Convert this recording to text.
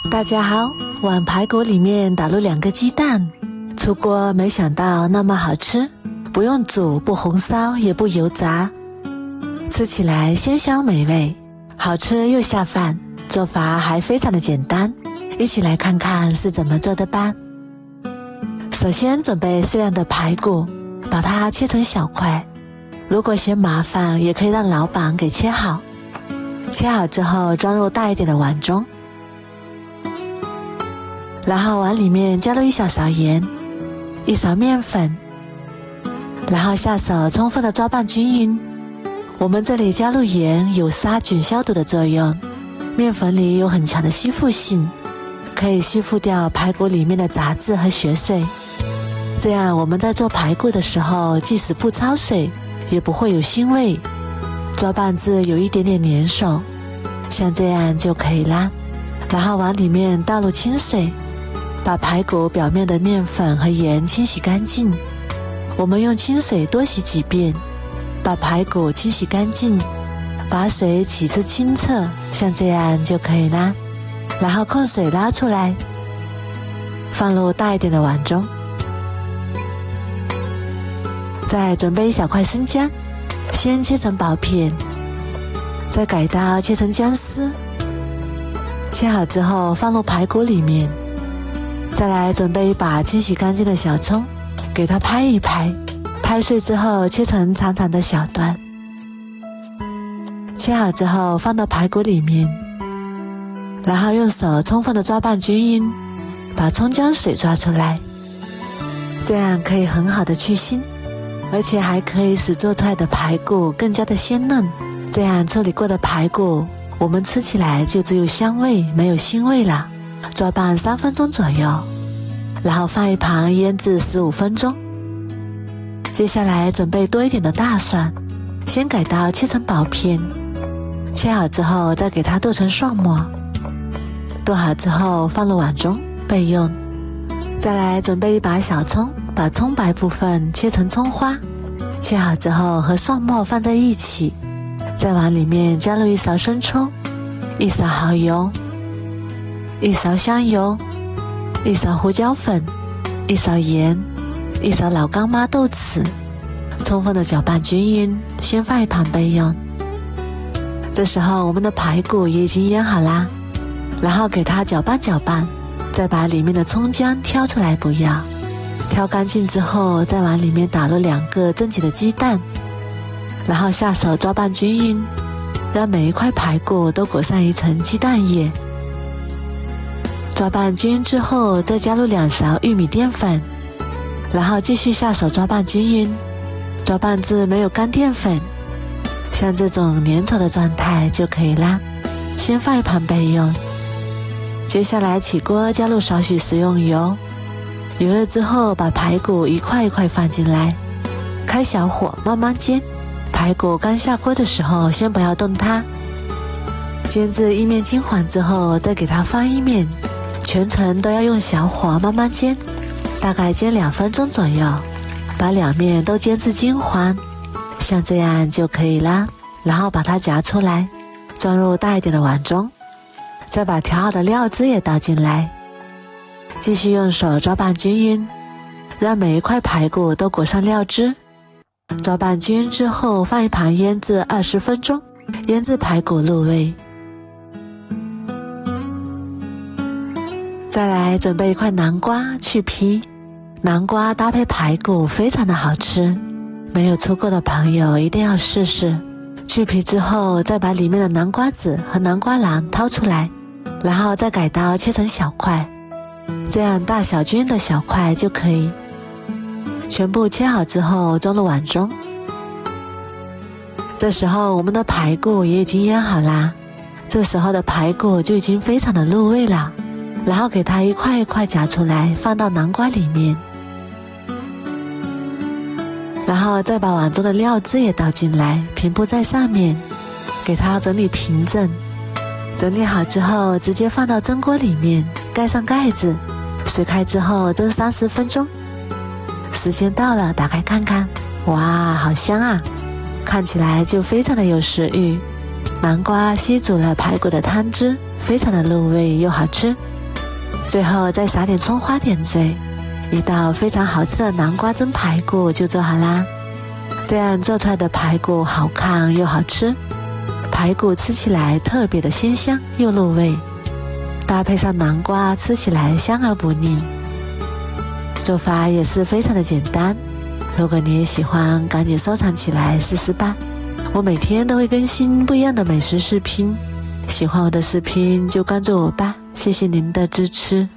大家好，碗排骨里面打入2个鸡蛋，出锅没想到那么好吃，不用煮，不红烧，也不油炸，吃起来鲜香美味，好吃又下饭，做法还非常的简单，一起来看看是怎么做的吧。首先准备适量的排骨，把它切成小块，如果嫌麻烦，也可以让老板给切好。切好之后装入大一点的碗中，然后碗里面加入1小勺盐，1勺面粉，然后下手充分的抓拌均匀。我们这里加入盐有杀菌消毒的作用，面粉里有很强的吸附性，可以吸附掉排骨里面的杂质和血水，这样我们在做排骨的时候，即使不焯水，也不会有腥味，抓拌至有一点点粘手，像这样就可以啦。然后往里面倒入清水，把排骨表面的面粉和盐清洗干净。我们用清水多洗几遍，把排骨清洗干净，把水起至清澈，像这样就可以啦。然后控水拉出来，放入大一点的碗中。再准备1小块生姜，先切成薄片，再改刀切成姜丝，切好之后放入排骨里面。再来准备1把清洗干净的小葱，给它拍一拍，拍碎之后切成长长的小段，切好之后放到排骨里面，然后用手充分的抓拌均匀，把葱姜水抓出来，这样可以很好的去腥，而且还可以使做出来的排骨更加的鲜嫩。这样处理过的排骨，我们吃起来就只有香味，没有腥味了。抓拌3分钟左右，然后放一旁腌制15分钟。接下来准备多一点的大蒜，先改刀切成薄片，切好之后再给它剁成蒜末，剁好之后放入碗中备用。再来准备1把小葱，把葱白部分切成葱花，切好之后和蒜末放在一起，在碗里面加入1勺生抽，1勺蚝油，1勺香油，1勺胡椒粉，1勺盐，1勺老干妈豆豉，充分的搅拌均匀，先放一旁备用。这时候我们的排骨也已经腌好啦，然后给它搅拌搅拌，再把里面的葱姜挑出来不要，挑干净之后再往里面打入2个正起的鸡蛋，然后下手抓拌均匀，让每一块排骨都裹上一层鸡蛋液。抓拌均匀之后再加入2勺玉米淀粉，然后继续下手抓拌均匀，抓拌至没有干淀粉，像这种粘稠的状态就可以啦，先放一旁备用。接下来起锅加入少许食用油，油热之后把排骨一块一块放进来，开小火慢慢煎，排骨刚下锅的时候先不要动它，煎至一面金黄之后再给它翻一面，全程都要用小火慢慢煎，大概煎2分钟左右，把2面都煎至金黄，像这样就可以啦。然后把它夹出来，装入大一点的碗中，再把调好的料汁也倒进来，继续用手抓拌均匀，让每一块排骨都裹上料汁。抓拌均匀之后放一旁腌制20分钟，腌制排骨入味。再来准备1块南瓜去皮，南瓜搭配排骨非常的好吃，没有吃过的朋友一定要试试。去皮之后再把里面的南瓜籽和南瓜瓤掏出来，然后再改刀切成小块，这样大小均匀的小块就可以。全部切好之后装入碗中。这时候我们的排骨也已经腌好啦，这时候的排骨就已经非常的入味了，然后给它一块一块夹出来放到南瓜里面，然后再把碗中的料汁也倒进来，平铺在上面，给它整理平整。整理好之后直接放到蒸锅里面，盖上盖子，水开之后蒸30分钟。时间到了，打开看看，哇，好香啊，看起来就非常的有食欲。南瓜吸足了排骨的汤汁，非常的入味又好吃。最后再撒点葱花点缀，一道非常好吃的南瓜蒸排骨就做好啦。这样做出来的排骨好看又好吃，排骨吃起来特别的鲜香又入味，搭配上南瓜吃起来香而不腻。做法也是非常的简单，如果你也喜欢，赶紧收藏起来试试吧。我每天都会更新不一样的美食视频，喜欢我的视频就关注我吧，谢谢您的支持。